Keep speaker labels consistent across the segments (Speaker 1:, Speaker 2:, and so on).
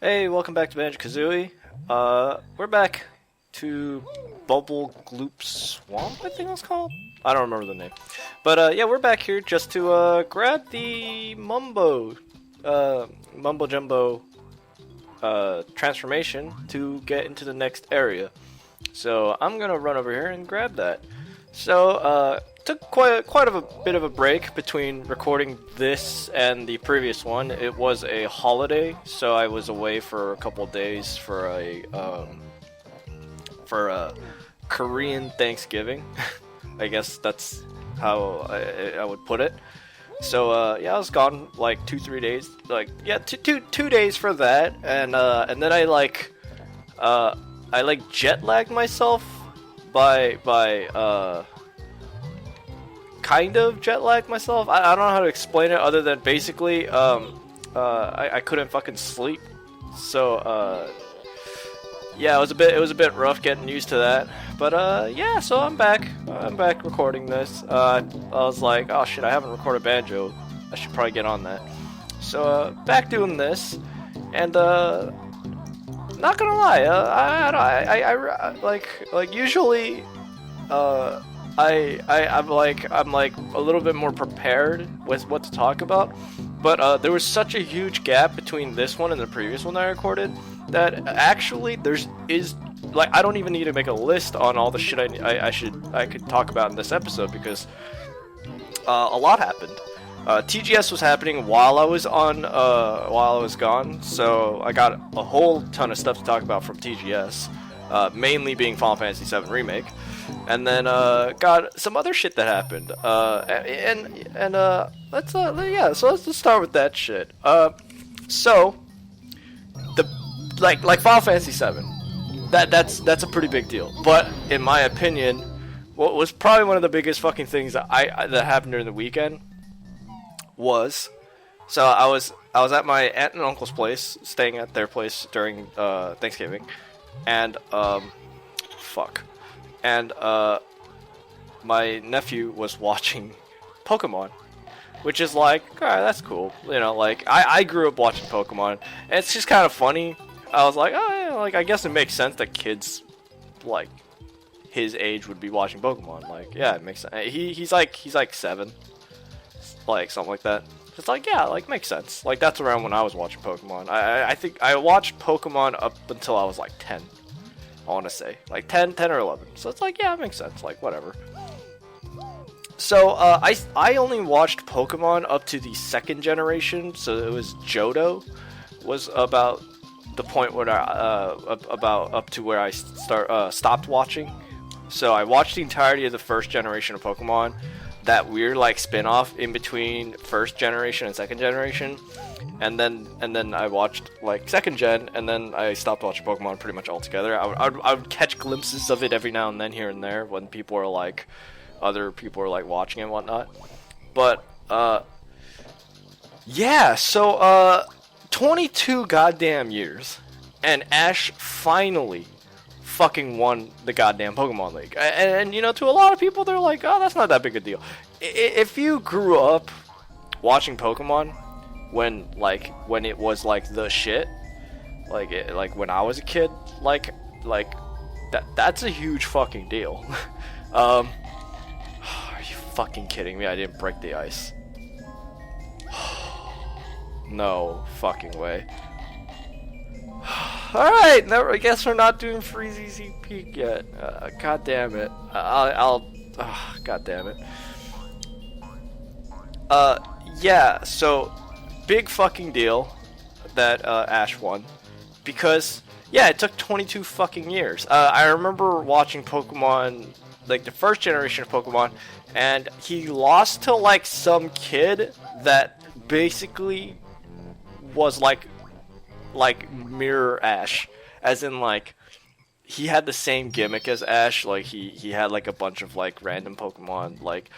Speaker 1: Hey, welcome back to Banjo Kazooie. We're back to Bubble Gloop Swamp, I think it's called. I don't remember the name. But yeah, we're back here just to grab the Mumbo Jumbo transformation to get into the next area. So I'm gonna run over here and grab that. So took quite a bit of a break between recording this and the previous one. It was a holiday, so I was away for a couple of days for a Korean Thanksgiving. I guess that's how I would put it. So yeah, I was gone like 2-3 days. Like yeah, two days for that, and then I jet lagged myself by kind of jet lagged myself. I don't know how to explain it other than basically I couldn't fucking sleep. So yeah, it was a bit rough getting used to that. But yeah, so I'm back recording this. I was like, oh shit, I haven't recorded Banjo. I should probably get on that. So back doing this, and not gonna lie, I like usually I'm like a little bit more prepared with what to talk about, but there was such a huge gap between this one and the previous one I recorded that actually like I don't even need to make a list on all the shit I could talk about in this episode because a lot happened. TGS was happening while I was gone, so I got a whole ton of stuff to talk about from TGS, mainly being Final Fantasy VII Remake. And then got some other shit that happened. Let's just start with that shit. So the like Final Fantasy VII, that's a pretty big deal. But in my opinion, what was probably one of the biggest fucking things that that happened during the weekend was, so I was at my aunt and uncle's place, staying at their place during Thanksgiving, and and my nephew was watching Pokemon, which is like, alright, that's cool. You know, like I grew up watching Pokemon, and it's just kind of funny. I was like, oh yeah, like I guess it makes sense that kids like his age would be watching Pokemon. Like, yeah, it makes sense. He's like 7, like something like that. It's like, yeah, like makes sense. Like that's around when I was watching Pokemon. I think I watched Pokemon up until I was like 10. I want to say like 10 or 11. So it's like, yeah, it makes sense. Like whatever. So I only watched Pokemon up to the 2nd generation. So it was Johto was about the point where about up to where I stopped watching. So I watched the entirety of the 1st generation of Pokemon. That weird like spin-off in between 1st generation and 2nd generation. And then I watched like 2nd gen, and then I stopped watching Pokemon pretty much altogether. I would catch glimpses of it every now and then here and there when people are like, other people are like watching and whatnot. But yeah, so 22 goddamn years, and Ash finally fucking won the goddamn Pokemon League. And you know, to a lot of people, they're like, oh, that's not that big a deal. If you grew up watching Pokemon when it was like the shit, like when I was a kid, like that's a huge fucking deal. Are you fucking kidding me? I didn't break the ice. No fucking way. Alright, I guess we're not doing Freezy Z Peak yet. God damn it. God damn it. Yeah, so big fucking deal that Ash won, because yeah, it took 22 fucking years. I remember watching Pokemon, like the 1st generation of Pokemon, and he lost to like some kid that basically was like mirror Ash, as in like he had the same gimmick as Ash. Like he had like a bunch of like random Pokemon, like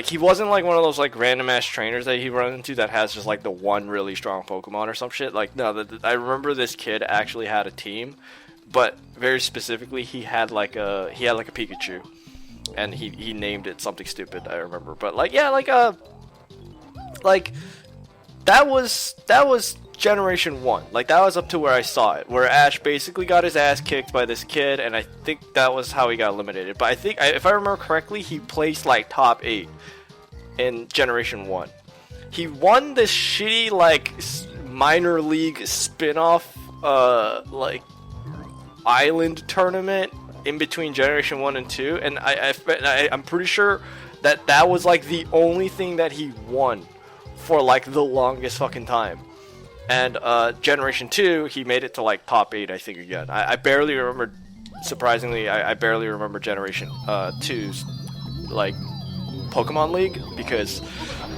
Speaker 1: he wasn't like one of those like random ass trainers that he runs into that has just like the one really strong Pokemon or some shit. Like no, I remember this kid actually had a team, but very specifically he had like a Pikachu, and he named it something stupid, I remember. But like yeah, like that was Generation 1. Like, that was up to where I saw it, where Ash basically got his ass kicked by this kid, and I think that was how he got eliminated. But I think, if I remember correctly, he placed, like, top 8 in Generation 1. He won this shitty, like, minor league spin-off, like, island tournament in between Generation 1 and 2, and I'm pretty sure that was, like, the only thing that he won for, like, the longest fucking time. And Generation 2, he made it to, like, top 8, I think, again. I barely remember, surprisingly, I barely remember Generation 2's, like, Pokemon League, because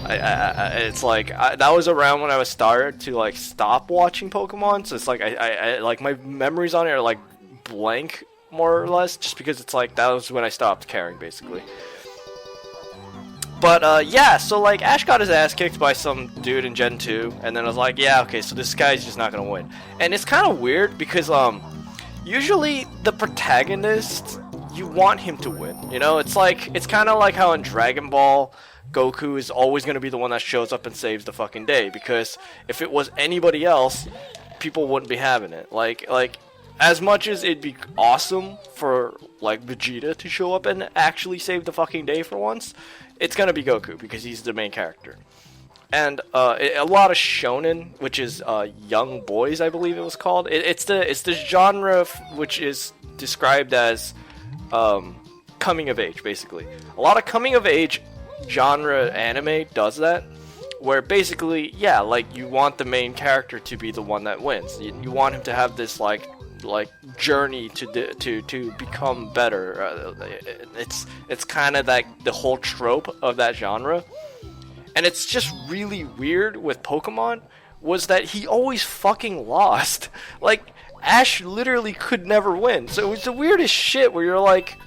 Speaker 1: it's like, that was around when I was started to, like, stop watching Pokemon, so it's like, I like, my memories on it are, like, blank, more or less, just because it's like, that was when I stopped caring, basically. But, yeah, so, like, Ash got his ass kicked by some dude in Gen 2, and then I was like, yeah, okay, so this guy's just not gonna win. And it's kind of weird, because, usually the protagonist, you want him to win, you know? It's like, it's kind of like how in Dragon Ball, Goku is always gonna be the one that shows up and saves the fucking day, because if it was anybody else, people wouldn't be having it. Like, as much as it'd be awesome for, like, Vegeta to show up and actually save the fucking day for once, it's gonna be Goku, because he's the main character. And a lot of shonen, which is young boys, I believe it was called. It's the genre which is described as coming of age, basically. A lot of coming of age genre anime does that, where basically, yeah, like, you want the main character to be the one that wins. You want him to have this like journey to become better. It's kind of like the whole trope of that genre, and it's just really weird with Pokemon was that he always fucking lost. Like, Ash literally could never win, so it was the weirdest shit where you're like,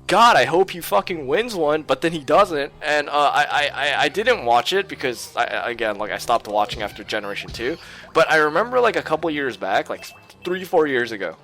Speaker 1: God, I hope he fucking wins one, but then he doesn't. And I didn't watch it because I stopped watching after Generation 2. But I remember, like, a couple years back, like 3-4 years ago,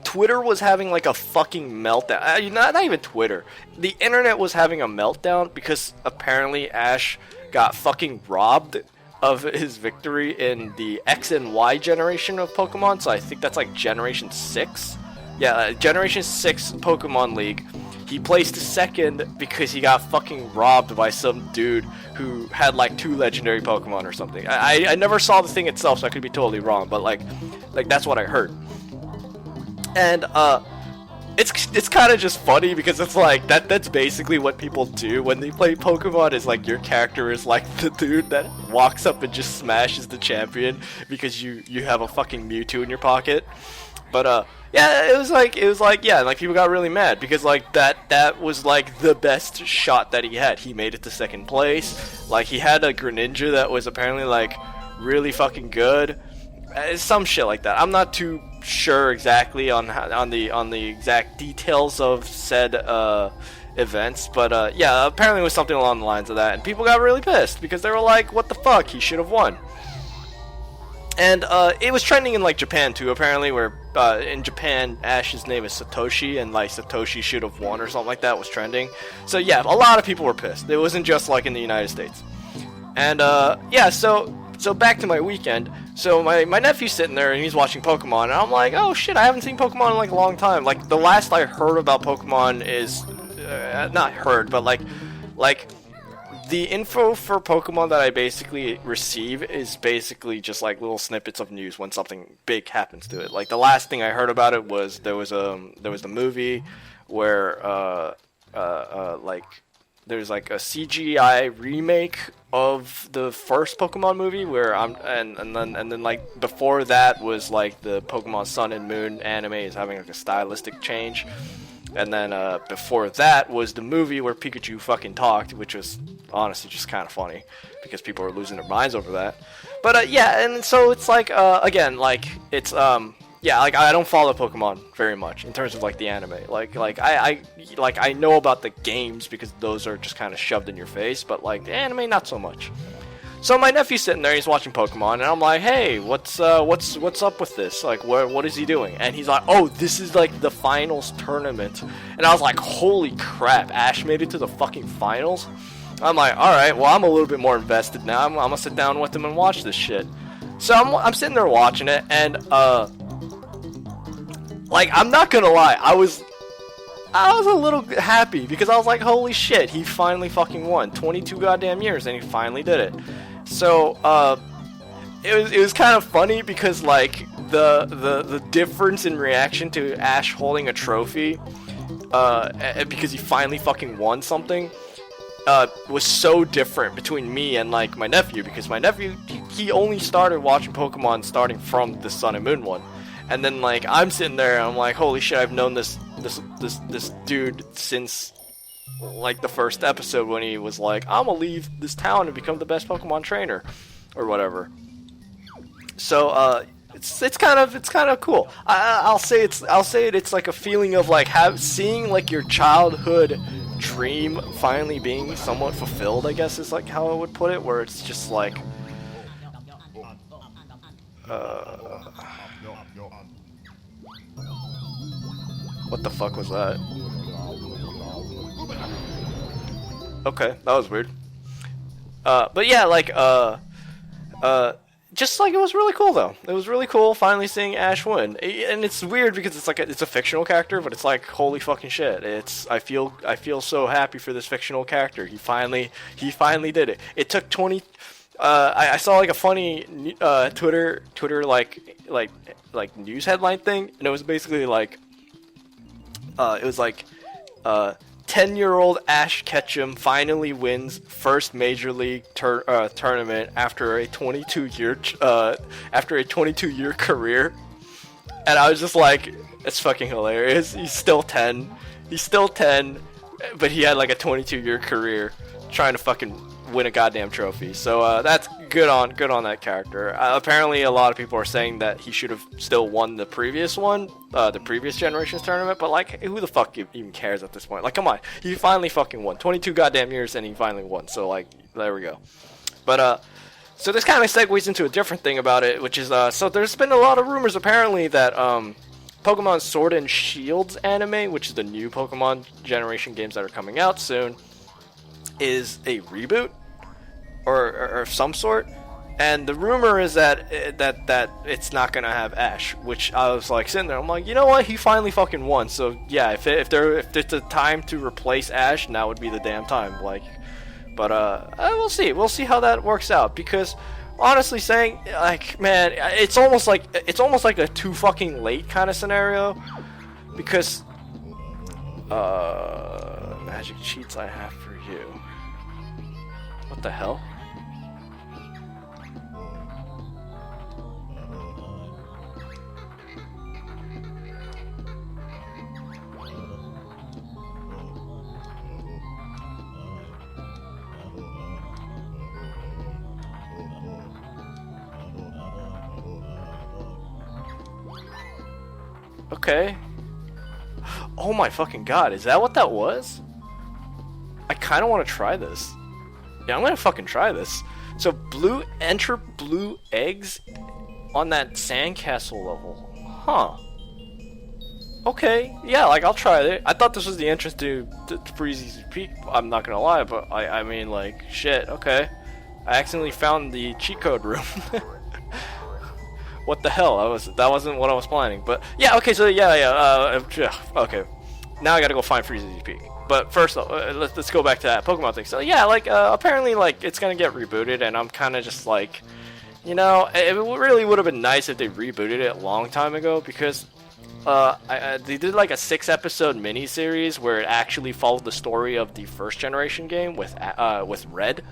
Speaker 1: Twitter was having, like, a fucking meltdown. Not even Twitter. The internet was having a meltdown because apparently Ash got fucking robbed of his victory in the X and Y generation of Pokemon. So I think that's like Generation 6. Yeah, Generation 6 Pokemon League. He placed second because he got fucking robbed by some dude who had like 2 legendary Pokemon or something. I never saw the thing itself, so I could be totally wrong, but like that's what I heard. And it's kind of just funny because it's like that's basically what people do when they play Pokemon, is like your character is like the dude that walks up and just smashes the champion because you have a fucking Mewtwo in your pocket. But yeah, it was like yeah, like people got really mad because like that was like the best shot that he had. He made it to second place. Like, he had a Greninja that was apparently like really fucking good. Some shit like that. I'm not too sure exactly on the exact details of said events, but yeah, apparently it was something along the lines of that, and people got really pissed because they were like, what the fuck, he should have won. And it was trending in like Japan too, apparently, where in Japan Ash's name is Satoshi, and like Satoshi should have won or something like that was trending. So yeah, a lot of people were pissed. It wasn't just like in the United States. And yeah, so back to my weekend. So my nephew's sitting there and he's watching Pokemon, and I'm like, oh shit, I haven't seen Pokemon in like a long time. Like, the last I heard about Pokemon is not heard, but like the info for Pokemon that I basically receive is basically just like little snippets of news when something big happens to it. Like, the last thing I heard about it was there was the movie where like there's like a CGI remake of the first Pokemon movie where and then like before that was like the Pokemon Sun and Moon anime is having like a stylistic change. And then before that was the movie where Pikachu fucking talked, which was honestly just kind of funny because people were losing their minds over that. But yeah, and so it's like again, like it's yeah, like I don't follow Pokemon very much in terms of like the anime. Like I know about the games because those are just kind of shoved in your face, but like the anime, not so much. So my nephew's sitting there, he's watching Pokemon, and I'm like, hey, what's up with this? Like, what is he doing? And he's like, oh, this is like the finals tournament. And I was like, holy crap, Ash made it to the fucking finals? I'm like, alright, well, I'm a little bit more invested now. I'm gonna sit down with him and watch this shit. So I'm sitting there watching it, and, like, I'm not gonna lie, I was a little happy, because I was like, holy shit, he finally fucking won. 22 goddamn years, and he finally did it. So, it was kind of funny, because, like, the difference in reaction to Ash holding a trophy, because he finally fucking won something, was so different between me and, like, my nephew, because my nephew, he only started watching Pokemon starting from the Sun and Moon one. And then, like, I'm sitting there and I'm like, holy shit, I've known this dude since, like, the first episode when he was like, I'm gonna leave this town and become the best Pokemon trainer, or whatever. So, it's kind of cool. I'll say it's like a feeling of, like, seeing, like, your childhood dream finally being somewhat fulfilled, I guess is, like, how I would put it, where it's just like, what the fuck was that? Okay, that was weird. But yeah, like, just like, it was really cool though. It was really cool finally seeing Ash win. And it's weird because it's like it's a fictional character, but it's like, holy fucking shit. I feel so happy for this fictional character. He finally did it. It took 20 I saw like a funny Twitter like news headline thing, and it was basically like, it was like, 10-year-old Ash Ketchum finally wins first major league tournament after a 22-year career. And I was just like, it's fucking hilarious. He's still 10, but he had like a 22-year career trying to fucking win a goddamn trophy. So that's good on that character. Apparently a lot of people are saying that he should have still won the previous one, the previous generation's tournament, but like, who the fuck even cares at this point? Like, come on, he finally fucking won. 22 goddamn years and he finally won. So like, there we go. But so this kind of segues into a different thing about it, which is so there's been a lot of rumors apparently that Pokemon Sword and Shield's anime, which is the new Pokemon generation games that are coming out soon, is a reboot or some sort, and the rumor is that it's not gonna have Ash, which I was like sitting there, I'm like, you know what, he finally fucking won, so yeah, if it's a time to replace Ash, now would be the damn time, like, but we'll see how that works out, because honestly saying, like, man, it's almost like a too fucking late kind of scenario, because magic cheats I have for you. What the hell? Okay. Oh my fucking god, is that what that was? I kind of want to try this. Yeah, I'm gonna fucking try this. So enter blue eggs on that sandcastle level. Huh. Okay, yeah, like, I'll try it. I thought this was the entrance to Freeze's Peak, I'm not gonna lie, but I mean, like, shit, okay. I accidentally found the cheat code room. What the hell? That wasn't what I was planning. But yeah, okay, so yeah, okay. Now I gotta go find Freeze's Peak. But first, let's go back to that Pokemon thing. So yeah, like, apparently, like, it's gonna get rebooted, and I'm kind of just like, you know, it really would have been nice if they rebooted it a long time ago, because they did like a 6-episode mini-series where it actually followed the story of the first generation game with Red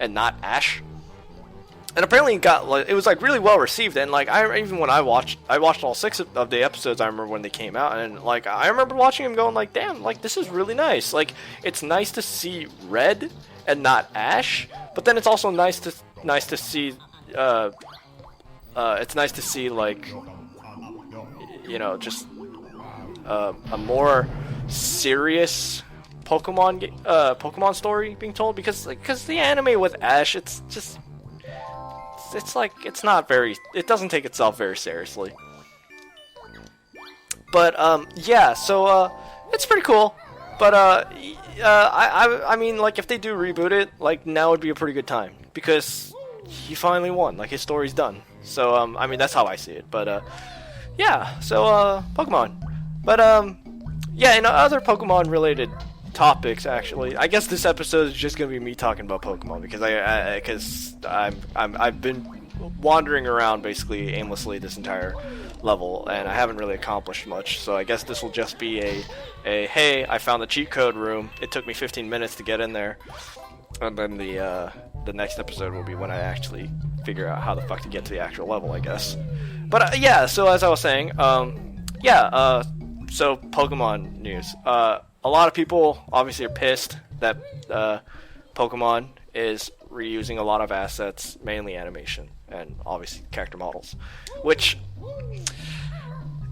Speaker 1: and not Ash. And apparently it was like really well received, and like, even when I watched all 6 of the episodes, I remember when they came out, and like, I remember watching them going like, damn, like, this is really nice. Like, it's nice to see Red and not Ash, but then it's also nice to see it's nice to see, like, you know, just a more serious Pokemon story being told, because the anime with Ash, it's like, it doesn't take itself very seriously. But yeah, so it's pretty cool. But I mean, like, if they do reboot it, like, now would be a pretty good time because he finally won. Like, his story's done. So I mean, that's how I see it. But yeah. So Pokemon. But yeah, in other Pokemon related topics, actually, I guess this episode is just gonna be me talking about Pokemon because I've been wandering around basically aimlessly this entire level and I haven't really accomplished much. So I guess this will just be a hey, I found the cheat code room. It took me 15 minutes to get in there, and then the next episode will be when I actually figure out how the fuck to get to the actual level, I guess. But yeah, so as I was saying, so Pokemon news. A lot of people obviously are pissed that Pokemon is reusing a lot of assets, mainly animation and obviously character models, which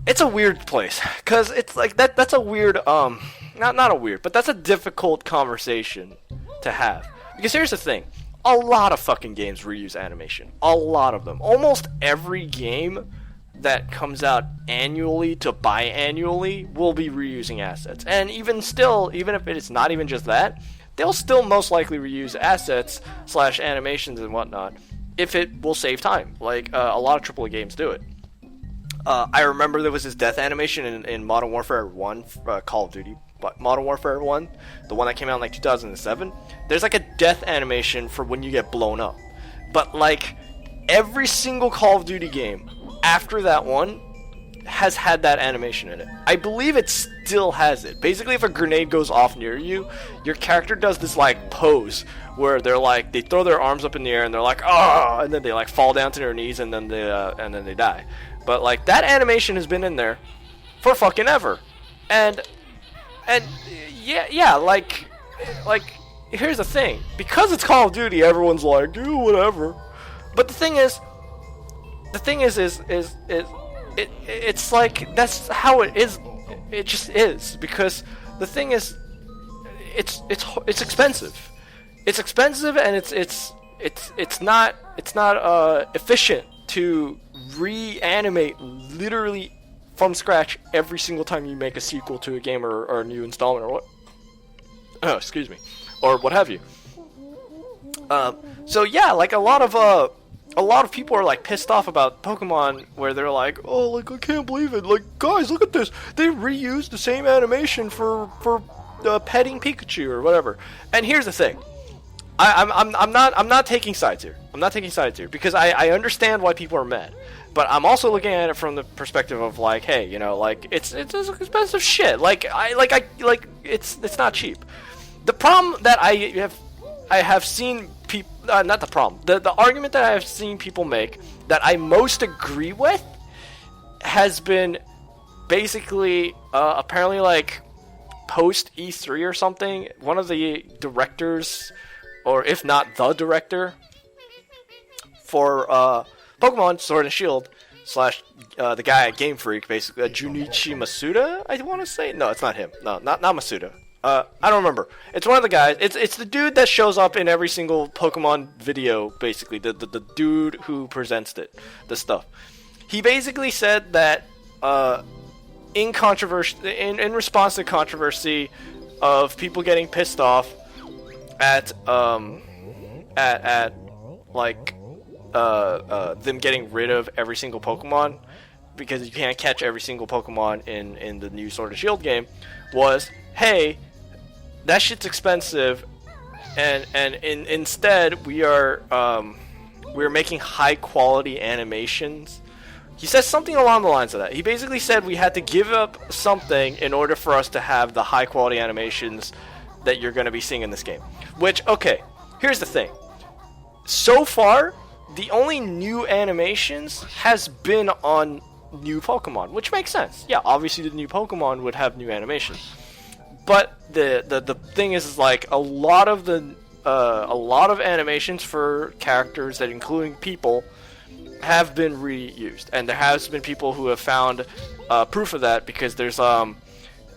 Speaker 1: it's a weird place because it's like that's a weird not a weird, but that's a difficult conversation to have because here's the thing. A lot of fucking games reuse animation. A lot of them. Almost every game that comes out annually to biannually will be reusing assets. And even still, even if it's not even just that, they'll still most likely reuse assets / animations and whatnot if it will save time. Like, a lot of AAA games do it. I remember there was this death animation in Modern Warfare 1, Call of Duty, but Modern Warfare 1, the one that came out in like 2007, there's like a death animation for when you get blown up. But like, every single Call of Duty game after that one has had that animation in it. I believe it still has it. Basically, if a grenade goes off near you, your character does this like pose where they're like, they throw their arms up in the air and they're like, ah, and then they like fall down to their knees and then they die. But like, that animation has been in there for fucking ever. And yeah, like here's the thing. Because it's Call of Duty, everyone's like, do whatever. But the thing is it's like, that's how it is. It just is. Because the thing is, it's expensive. It's expensive, and it's not efficient to reanimate literally from scratch every single time you make a sequel to a game or a new installment or what. Oh, excuse me, or what have you. So yeah, like a lot of people are like pissed off about Pokemon, where they're like, oh, like, I can't believe it. Like, guys, look at this. They reused the same animation for petting Pikachu or whatever. And here's the thing. I'm not taking sides here. I'm not taking sides here because I understand why people are mad. But I'm also looking at it from the perspective of like, hey, you know, like, it's expensive shit. Like it's not cheap. The problem that I have seen people, not the problem, the argument that I have seen people make that I most agree with has been basically apparently like post E3 or something, one of the directors, or if not the director for Pokemon Sword and Shield / the guy at Game Freak, basically, Junichi Masuda, I want to say. No, it's not him. No, not Masuda. I don't remember. It's one of the guys. It's the dude that shows up in every single Pokemon video, basically. The dude who presents the stuff. He basically said that in response to controversy of people getting pissed off at like them getting rid of every single Pokemon because you can't catch every single Pokemon in the new Sword and Shield game, was, hey, that shit's expensive, and instead we're making high quality animations. He says something along the lines of that. He basically said we had to give up something in order for us to have the high quality animations that you're going to be seeing in this game. Which, okay, here's the thing. So far, the only new animations has been on new Pokemon, which makes sense. Yeah, obviously the new Pokemon would have new animations. But the thing is like a lot of animations for characters that including people have been reused, and there has been people who have found proof of that because there's from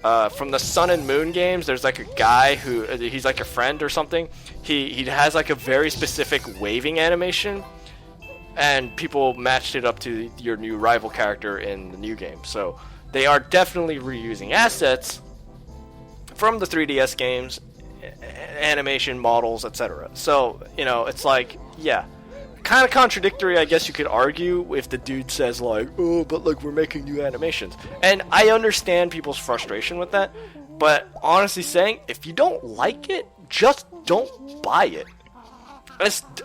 Speaker 1: the Sun and Moon games, there's like a guy who he's like a friend or something. He has like a very specific waving animation, and people matched it up to your new rival character in the new game. So they are definitely reusing assets. from the 3DS games, animation models, etc. So, you know, it's like, yeah, kind of contradictory, I guess you could argue, if the dude says like, oh, but like we're making new animations. And I understand people's frustration with that, but honestly saying, if you don't like it, just don't buy it.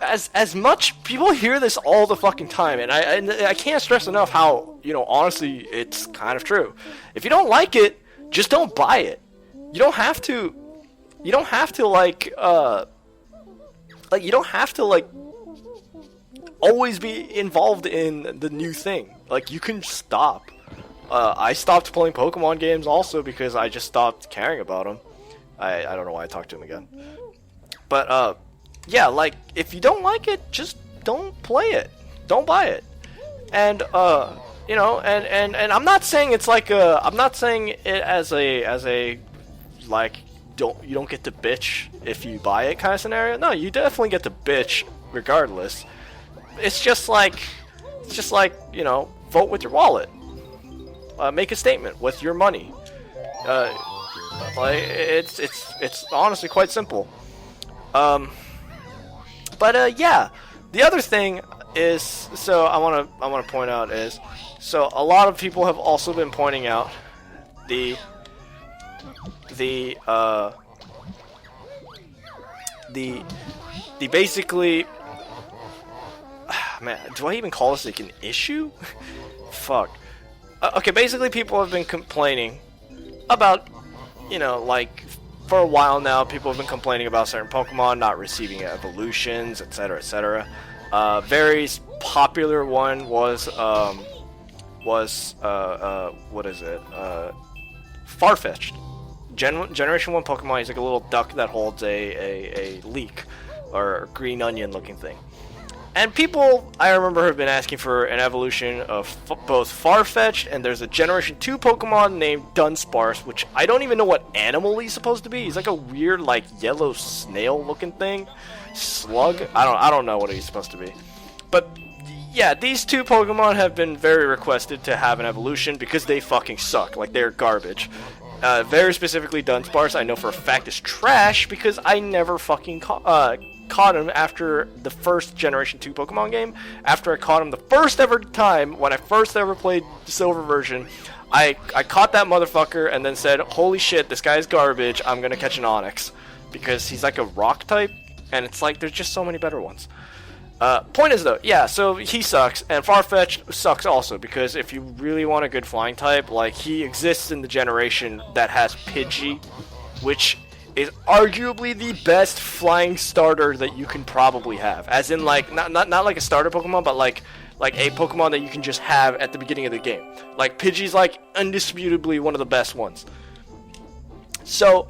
Speaker 1: As much people hear this all the fucking time, and I can't stress enough how, you know, honestly, it's kind of true. If you don't like it, just don't buy it. You don't have to like always be involved in the new thing. Like, you can stop. I stopped playing Pokemon games also because I just stopped caring about them. I don't know why I talked to him again. But, yeah, like, if you don't like it, just don't play it. Don't buy it. And, you know, and I'm not saying it's like I'm not saying it as a, like, you don't get to bitch if you buy it kind of scenario. No, you definitely get to bitch regardless. It's just like, you know, vote with your wallet. Make a statement with your money. Like, it's honestly quite simple. But yeah, the other thing is, so I want to point out is, so a lot of people have also been pointing out the basically, man, do I even call this like an issue? Fuck. Okay, basically people have been complaining about, you know, like, for a while now, people have been complaining about certain Pokemon not receiving evolutions, etc., etc. Very popular one was what is it? Farfetch'd. Generation 1 Pokemon, he's like a little duck that holds a leek, or green onion looking thing. And people, I remember, have been asking for an evolution of both Farfetch'd, and there's a Generation 2 Pokemon named Dunsparce, which I don't even know what animal he's supposed to be. He's like a weird, like, yellow snail-looking thing. Slug? I don't know what he's supposed to be. But, yeah, these two Pokemon have been very requested to have an evolution because they fucking suck. Like, they're garbage. Very specifically, Dunsparce, I know for a fact, is trash because I never fucking caught him after the first Generation 2 Pokemon game. After I caught him the first ever time, when I first ever played the Silver version, I caught that motherfucker and then said, holy shit, this guy's garbage, I'm gonna catch an Onix. Because he's like a rock type, and it's like, there's just so many better ones. Point is though, yeah, so he sucks, and Farfetch'd sucks also, because if you really want a good flying type, like, he exists in the generation that has Pidgey, which is arguably the best flying starter that you can probably have. As in, like, not like a starter Pokemon, but like a Pokemon that you can just have at the beginning of the game. Like, Pidgey's like indisputably one of the best ones. So,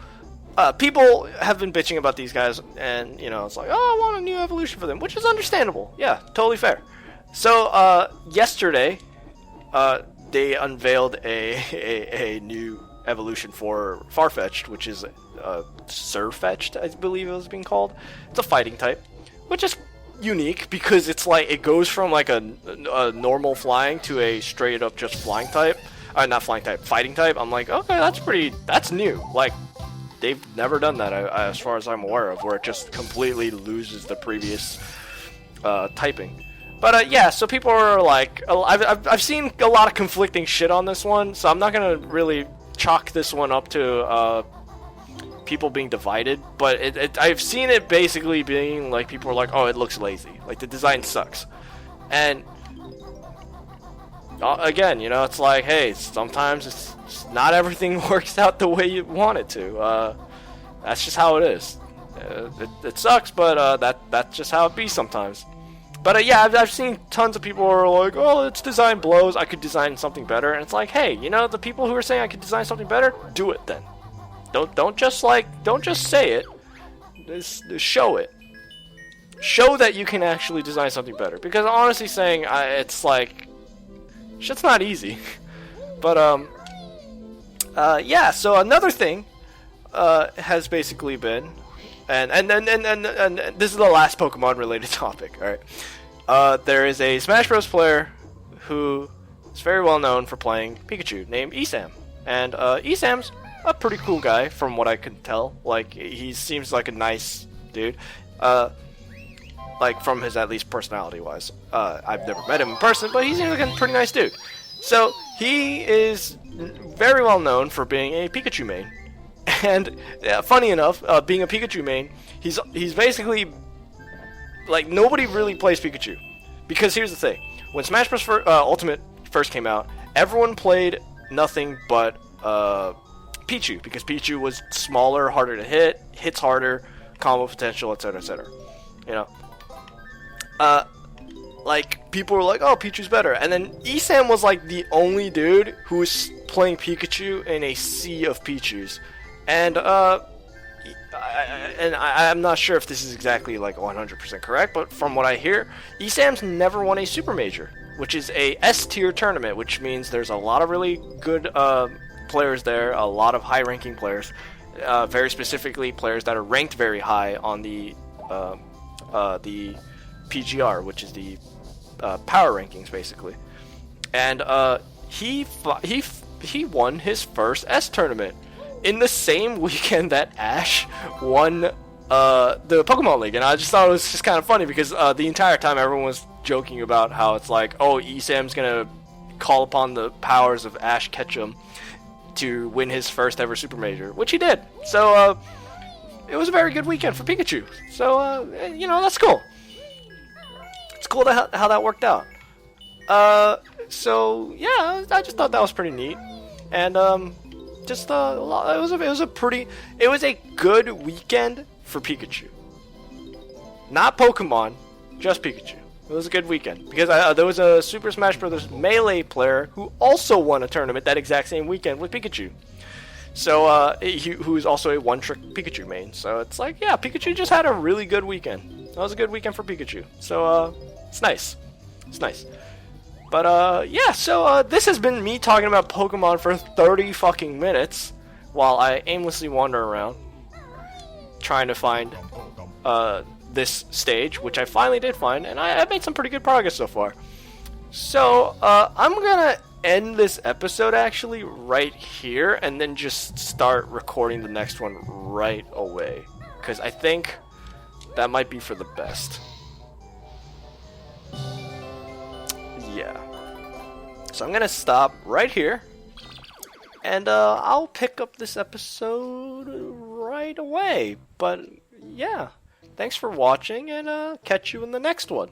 Speaker 1: people have been bitching about these guys, and, you know, it's like, oh, I want a new evolution for them, which is understandable. Yeah, totally fair. So, yesterday, they unveiled a new evolution for Farfetch'd, which is Surfetch'd, I believe it was being called. It's a fighting type, which is unique because it's like, it goes from like a normal flying to a straight up just flying type. Not flying type, fighting type. I'm like, okay, that's new. Like, they've never done that, as far as I'm aware of, where it just completely loses the previous typing. But yeah, so people are like, I've seen a lot of conflicting shit on this one, so I'm not gonna really chalk this one up to people being divided. But I've seen it basically being like, people are like, oh, it looks lazy, like the design sucks, and again, you know, it's like, hey, sometimes it's not everything works out the way you want it to. That's just how it is. It sucks, but that's just how it be sometimes. But yeah, I've seen tons of people who are like, oh, its design blows, I could design something better. And it's like, hey, you know, the people who are saying I could design something better, do it then. Don't just say it. Just show it. Show that you can actually design something better. Because honestly saying, it's like, shit's not easy. But yeah, so another thing has basically been, and this is the last Pokemon related topic, alright? There is a Smash Bros. Player who is very well known for playing Pikachu named Esam. And Esam's a pretty cool guy from what I can tell. Like, he seems like a nice dude. Like, from his, at least personality-wise. I've never met him in person, but he seems like a pretty nice dude. So, he is very well known for being a Pikachu main. And, funny enough, being a Pikachu main, he's basically, like, nobody really plays Pikachu. Because here's the thing. When Smash Bros. Ultimate first came out, everyone played nothing but Pichu. Because Pichu was smaller, harder to hit, hits harder, combo potential, etc., etc. You know? Like, people were like, oh, Pichu's better. And then Esam was, like, the only dude who was playing Pikachu in a sea of Pichus. And, I'm not sure if this is exactly, like, 100% correct, but from what I hear, Esam's never won a Super Major, which is a S-tier tournament, which means there's a lot of really good players there, a lot of high-ranking players, very specifically players that are ranked very high on the PGR, which is the power rankings, basically. And he won his first S tournament in the same weekend that Ash won the Pokemon League. And I just thought it was just kind of funny because the entire time everyone was joking about how it's like, oh, Esam's gonna call upon the powers of Ash Ketchum to win his first ever Super Major, which he did. So it was a very good weekend for Pikachu. So you know, that's cool. It's cool how that worked out. So yeah, I just thought that was pretty neat, and just it was a good weekend for Pikachu. Not Pokemon, just Pikachu. It was a good weekend because there was a Super Smash Bros. Melee player who also won a tournament that exact same weekend with Pikachu. So who's also a one-trick Pikachu main. So it's like, yeah, Pikachu just had a really good weekend. That was a good weekend for Pikachu. So it's nice. It's nice. But yeah, so this has been me talking about Pokemon for 30 fucking minutes while I aimlessly wander around trying to find this stage, which I finally did find, and I've made some pretty good progress so far. So I'm gonna end this episode actually right here and then just start recording the next one right away, because I think that might be for the best. Yeah. So I'm gonna stop right here, and I'll pick up this episode right away. But yeah, thanks for watching, and catch you in the next one.